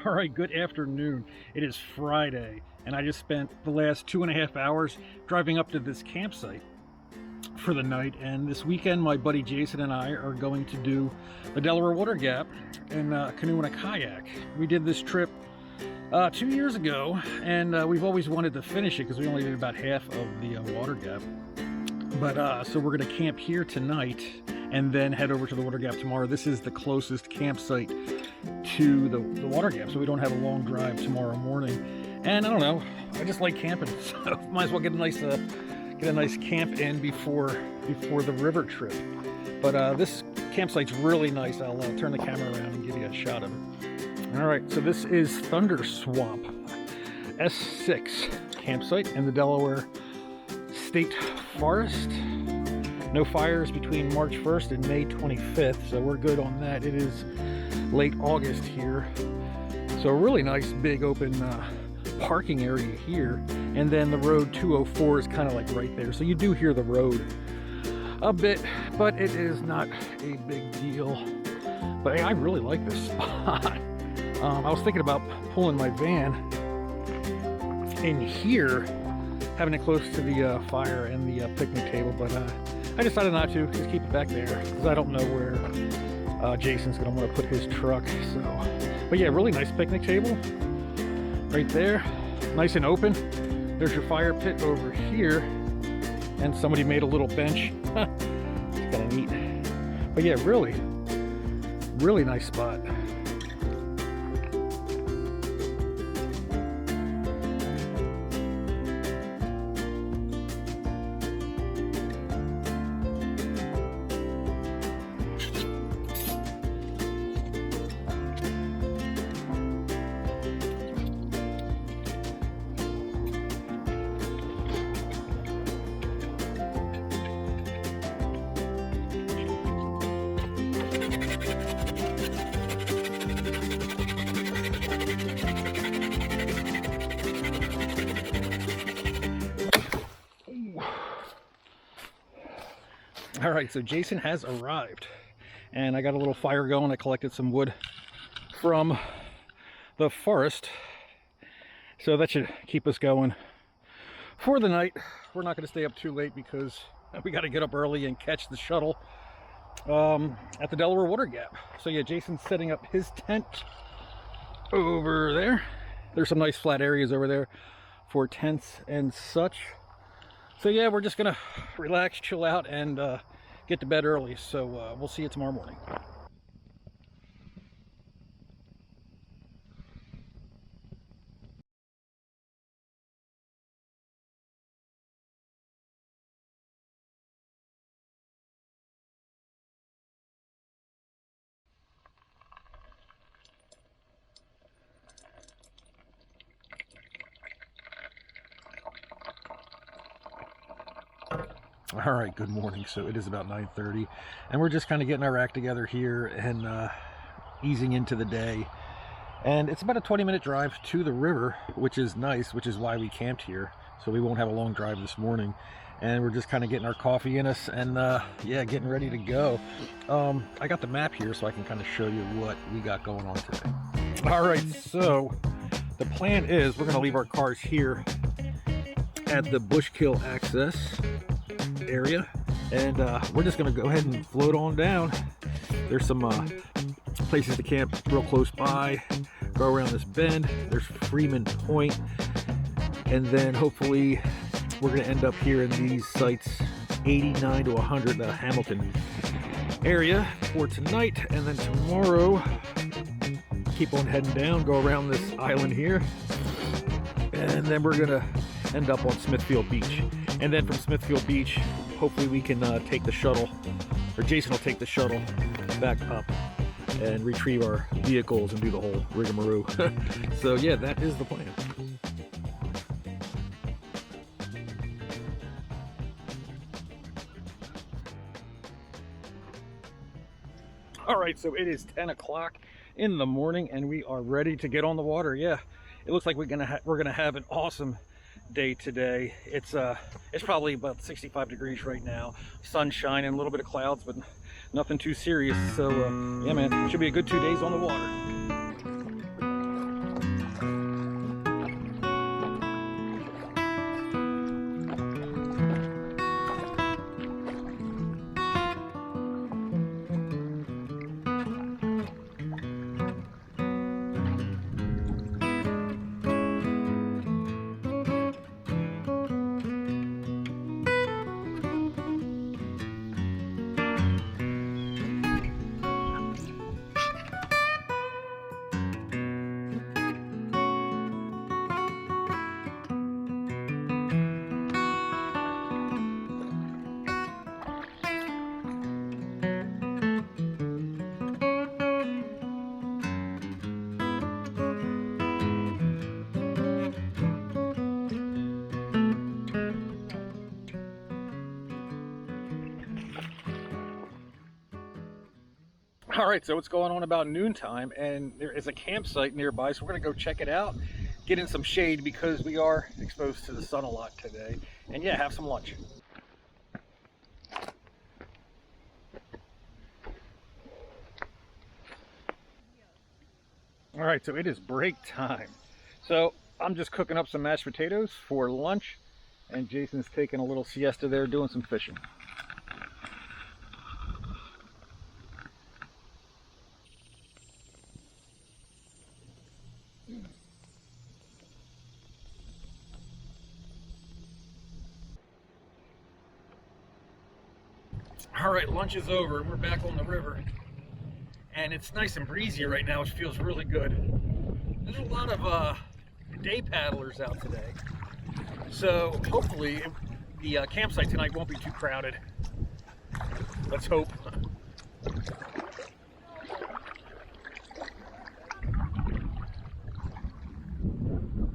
All right, good afternoon. It is Friday, and I just spent the last 2.5 hours driving up to this campsite for the night. And this weekend, my buddy Jason and I are going to do the Delaware Water Gap in a canoe and a kayak. We did this trip 2 years ago, and we've always wanted to finish it because we only did about half of the water gap. But so we're going to camp here tonight and then head over to the water gap tomorrow. This is the closest campsite to the water gap, so we don't have a long drive tomorrow morning. And I don't know, I just like camping, so might as well get a nice camp in before the river trip. But this campsite's really nice. I'll turn the camera around and give you a shot of it. All right, so this is Thunder Swamp S6 campsite in the Delaware State Forest. No fires between March 1st and May 25th, so we're good on that. It is late August here. So a really nice big open parking area here. And then the road 204 is kind of like right there. So you do hear the road a bit, but it is not a big deal. But I really like this spot. I was thinking about pulling my van in here, having it close to the fire and the picnic table, but I decided not to, just keep it back there, because I don't know where Jason's going to want to put his truck. So, but yeah, really nice picnic table right there, nice and open. There's your fire pit over here, and somebody made a little bench. It's kind of neat. But yeah, really nice spot. All right, so Jason has arrived, and I got a little fire going. I collected some wood from the forest, so that should keep us going for the night. We're not going to stay up too late because we got to get up early and catch the shuttle at the Delaware Water Gap. So yeah, Jason's setting up his tent over there. There's some nice flat areas over there for tents and such. So yeah, we're just gonna relax, chill out, and get to bed early. So we'll see you tomorrow morning. All right, good morning. So it is about 9:30, and we're just kind of getting our act together here and easing into the day. And it's about a 20-minute drive to the river, which is nice, which is why we camped here. So we won't have a long drive this morning. And we're just kind of getting our coffee in us and yeah, getting ready to go. I got the map here so I can kind of show you what we got going on today. All right, so the plan is we're going to leave our cars here at the Bushkill access area, and we're just going to go ahead and float on down. There's some places to camp real close by. Go around this bend. There's Freeman Point, and then hopefully we're going to end up here in these sites 89 to 100, the Hamilton area for tonight. And then tomorrow keep on heading down, go around this island here, and then we're going to end up on Smithfield Beach. And then from Smithfield Beach, hopefully we can take the shuttle, or Jason will take the shuttle back up and retrieve our vehicles and do the whole rigmarole. So yeah, that is the plan. All right, so it is 10 o'clock in the morning, and we are ready to get on the water. Yeah, it looks like we're gonna have an awesome day today. It's probably about 65 degrees right now, sun shining, a little bit of clouds, but nothing too serious. So yeah man, should be a good 2 days on the water. All right, so it's going on about noontime, and there is a campsite nearby, so we're gonna go check it out, get in some shade because we are exposed to the sun a lot today, and yeah, have some lunch. All right, so it is break time. So I'm just cooking up some mashed potatoes for lunch, and Jason's taking a little siesta there doing some fishing. All right, lunch is over. We're back on the river, and it's nice and breezy right now, which feels really good. There's a lot of day paddlers out today, so hopefully the campsite tonight won't be too crowded. Let's hope.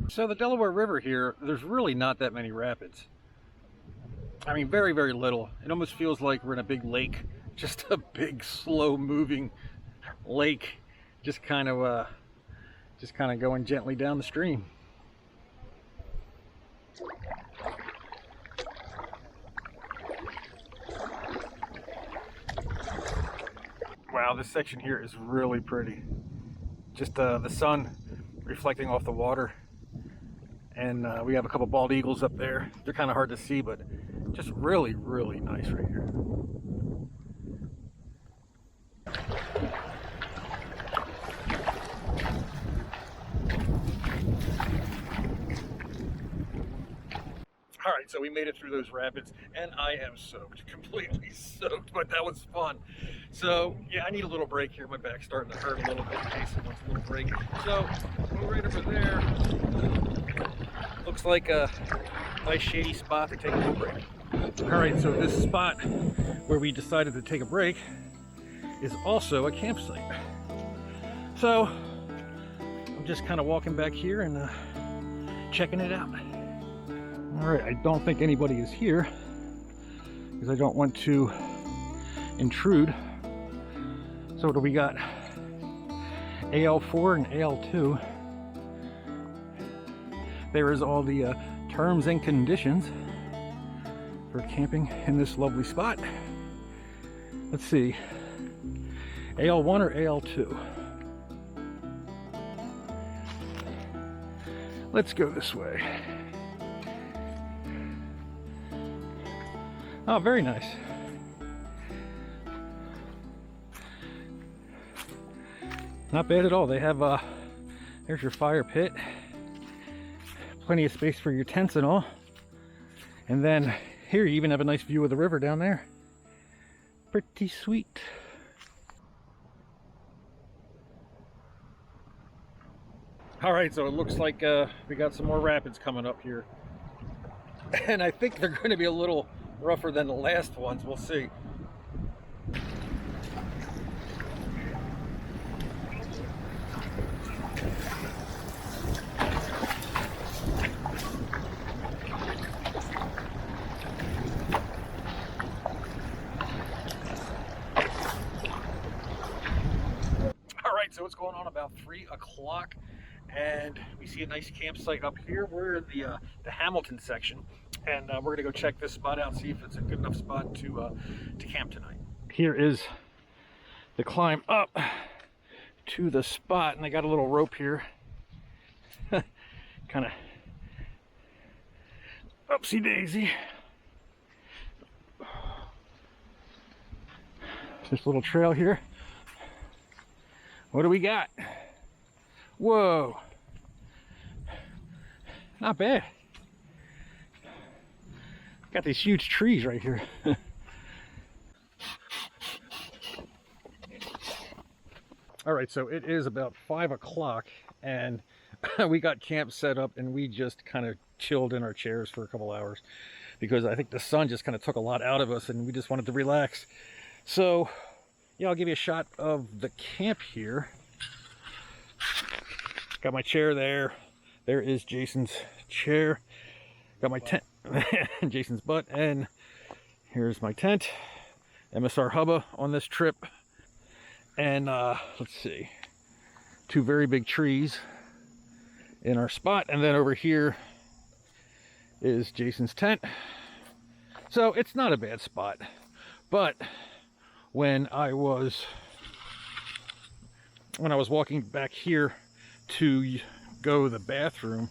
So the Delaware River here, there's really not that many rapids. I mean, very, very little. It almost feels like we're in a big lake, just a big, slow-moving lake, just kind of going gently down the stream. Wow, this section here is really pretty. Just the sun reflecting off the water, and we have a couple bald eagles up there. They're kind of hard to see, but just really, really nice right here. All right, so we made it through those rapids, and I am soaked, completely soaked, but that was fun. So yeah, I need a little break here. My back's starting to hurt a little bit. Jason wants a little break. So we're right over there. Looks like a nice shady spot to take a little break. All right, so this spot where we decided to take a break is also a campsite. So I'm just kind of walking back here and checking it out. All right, I don't think anybody is here because I don't want to intrude. So what do we got? AL4 and AL2. There is all the terms and conditions for camping in this lovely spot. Let's see, AL1 or AL2? Let's go this way. Oh, very nice. Not bad at all. They have there's your fire pit, plenty of space for your tents and all, and then here you even have a nice view of the river down there. Pretty sweet. All right, so it looks like we got some more rapids coming up here, and I think they're going to be a little rougher than the last ones. We'll see. So it's going on about 3 o'clock, and we see a nice campsite up here. We're in the Hamilton section, and we're gonna go check this spot out, see if it's a good enough spot to camp tonight. Here is the climb up to the spot, and they got a little rope here. Kind of upsy daisy. This little trail here. What do we got? Whoa. Not bad. Got these huge trees right here. All right, so it is about 5 o'clock, and we got camp set up, and we just kind of chilled in our chairs for a couple hours because I think the sun just kind of took a lot out of us, and we just wanted to relax. So yeah, I'll give you a shot of the camp here. Got my chair there. There is Jason's chair. Got my tent, Jason's butt, and here's my tent. MSR Hubba on this trip. And let's see, 2 very big trees in our spot. And then over here is Jason's tent. So it's not a bad spot. But when I was walking back here to go to the bathroom,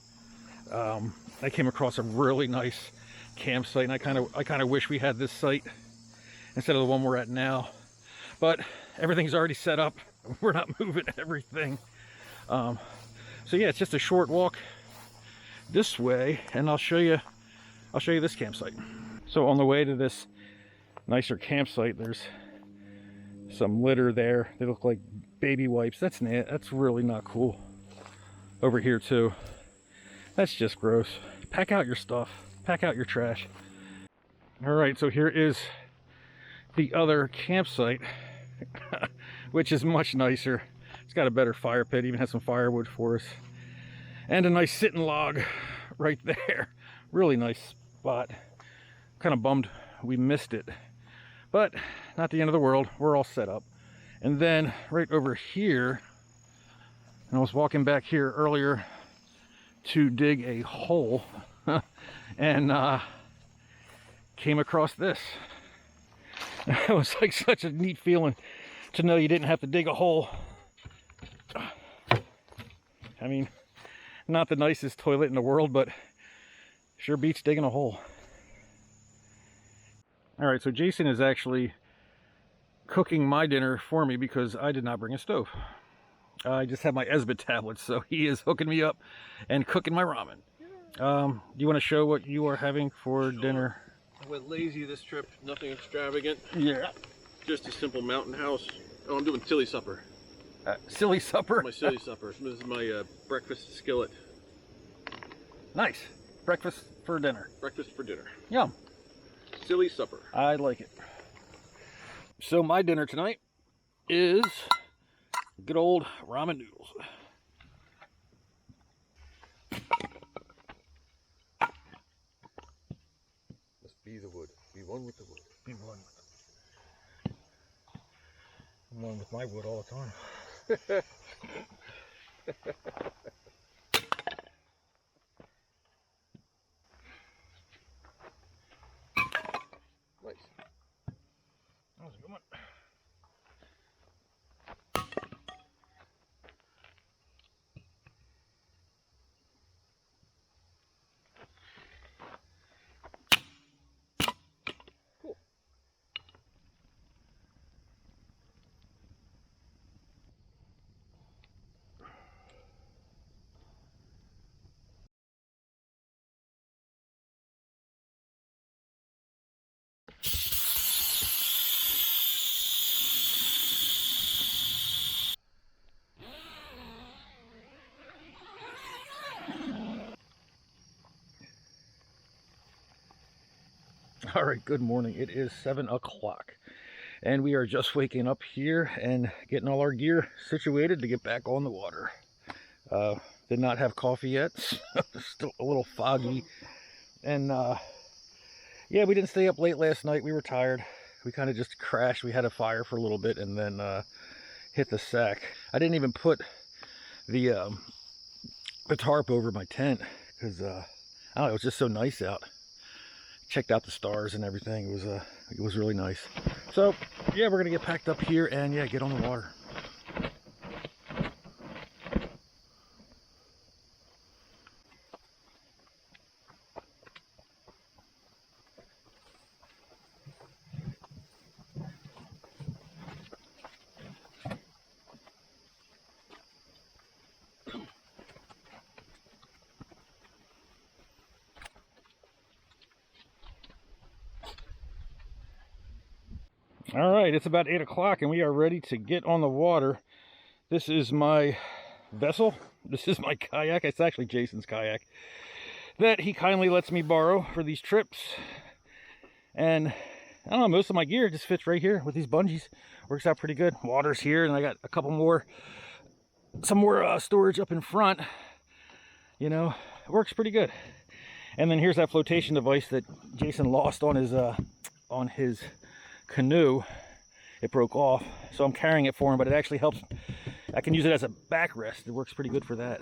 I came across a really nice campsite, and I kind of wish we had this site instead of the one we're at now. But everything's already set up. We're not moving everything. So yeah, it's just a short walk this way, and I'll show you this campsite. So on the way to this nicer campsite, there's some litter there. They look like baby wipes. That's really not cool. Over here too. That's just gross. Pack out your stuff. Pack out your trash. All right, so here is the other campsite, which is much nicer. It's got a better fire pit, even has some firewood for us, and a nice sitting log right there. Really nice spot. Kind of bummed we missed it, but not the end of the world. We're all set up. And then right over here, and I was walking back here earlier to dig a hole and came across this. It was like such a neat feeling to know you didn't have to dig a hole. I mean, not the nicest toilet in the world, but sure beats digging a hole. All right, so Jason is actually cooking my dinner for me because I did not bring a stove. I just have my Esbit tablets, so he is hooking me up and cooking my ramen. Do you want to show what you are having for dinner? I went lazy this trip, nothing extravagant. Yeah. Just a simple mountain house. Oh, I'm doing silly supper. Silly supper? My silly supper. This is my breakfast skillet. Nice. Breakfast for dinner. Breakfast for dinner. Yum. Silly supper. I like it. So my dinner tonight is good old ramen noodles. Must be the wood. Be one with the wood. Be one with them. I'm one with my wood all the time. Nice. That was a good one. Cool. All right, good morning. It is 7 o'clock and we are just waking up here and getting all our gear situated to get back on the water. Did not have coffee yet, so still a little foggy. And yeah, we didn't stay up late last night. We were tired. We kind of just crashed. We had a fire for a little bit and then hit the sack. I didn't even put the tarp over my tent because I don't know, it was just so nice out. Checked out the stars and everything. It was really nice. So yeah, we're gonna get packed up here and yeah, get on the water. All right, it's about 8 o'clock and we are ready to get on the water. This is my vessel. This is my kayak. It's actually Jason's kayak that he kindly lets me borrow for these trips. And I don't know, most of my gear just fits right here with these bungees. Works out pretty good. Water's here and I got a couple more, some more storage up in front. You know, it works pretty good. And then here's that flotation device that Jason lost on his canoe. it broke off. So I'm carrying it for him, but it actually helps. I can use it as a backrest. It works pretty good for that.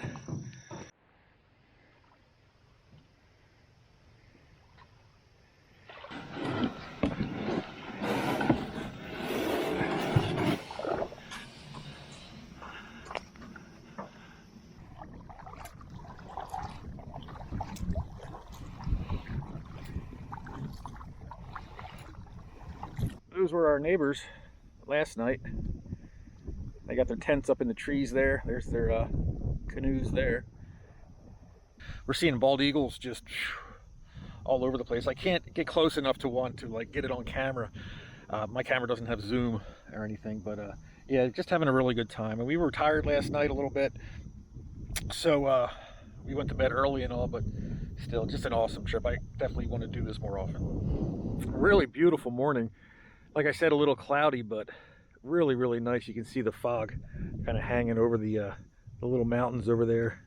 Those were our neighbors last night. They got their tents up in the trees there. There's their canoes there. We're seeing bald eagles just all over the place. I can't get close enough to want to like get it on camera. My camera doesn't have zoom or anything, but yeah, just having a really good time. And we were tired last night a little bit, so we went to bed early and all, but still just an awesome trip. I definitely want to do this more often. Really beautiful morning. Like I said, a little cloudy, but really, really nice. You can see the fog kind of hanging over the little mountains over there.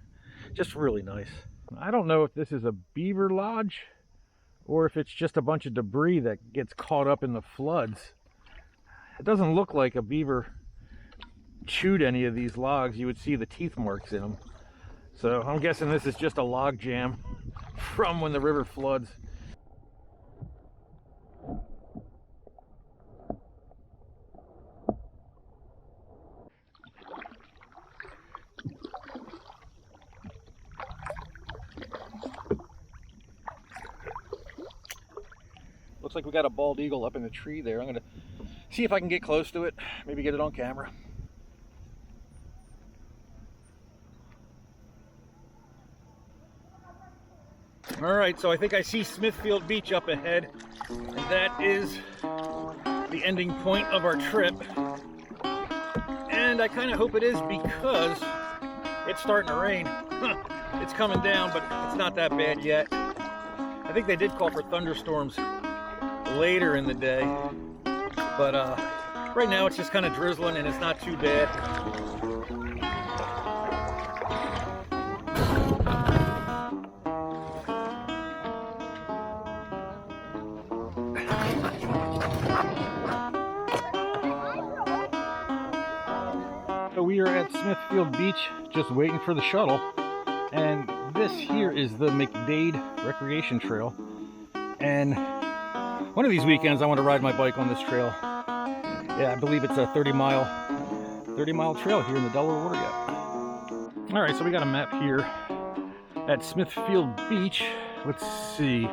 Just really nice. I don't know if this is a beaver lodge or if it's just a bunch of debris that gets caught up in the floods. It doesn't look like a beaver chewed any of these logs. You would see the teeth marks in them. So I'm guessing this is just a log jam from when the river floods. Looks like we got a bald eagle up in the tree there. I'm gonna see if I can get close to it, maybe get it on camera. All right, so I think I see Smithfield Beach up ahead, and that is the ending point of our trip. And I kind of hope it is because it's starting to rain. It's coming down, but it's not that bad yet. I think they did call for thunderstorms later in the day, but right now it's just kind of drizzling and it's not too bad. So we are at Smithfield Beach just waiting for the shuttle, and this here is the McDade Recreation Trail, and one of these weekends I want to ride my bike on this trail. Yeah, I believe it's a 30 mile trail here in the Delaware Water Gap. All right, so we got a map here at Smithfield Beach. Let's see.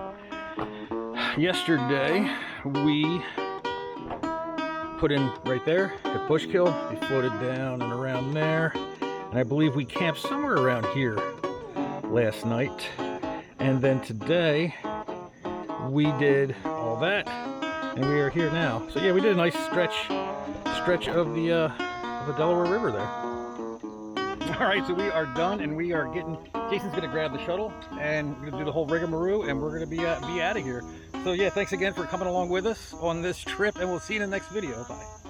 Yesterday we put in right there at Bushkill. We floated down and around there, and I believe we camped somewhere around here last night. And then today we did all that, and we are here now. So yeah, we did a nice stretch of the Delaware River there. All right, so we are done, and we are getting. Jason's gonna grab the shuttle, and we're gonna do the whole rigmarole, and we're gonna be out of here. So yeah, thanks again for coming along with us on this trip, and we'll see you in the next video. Bye.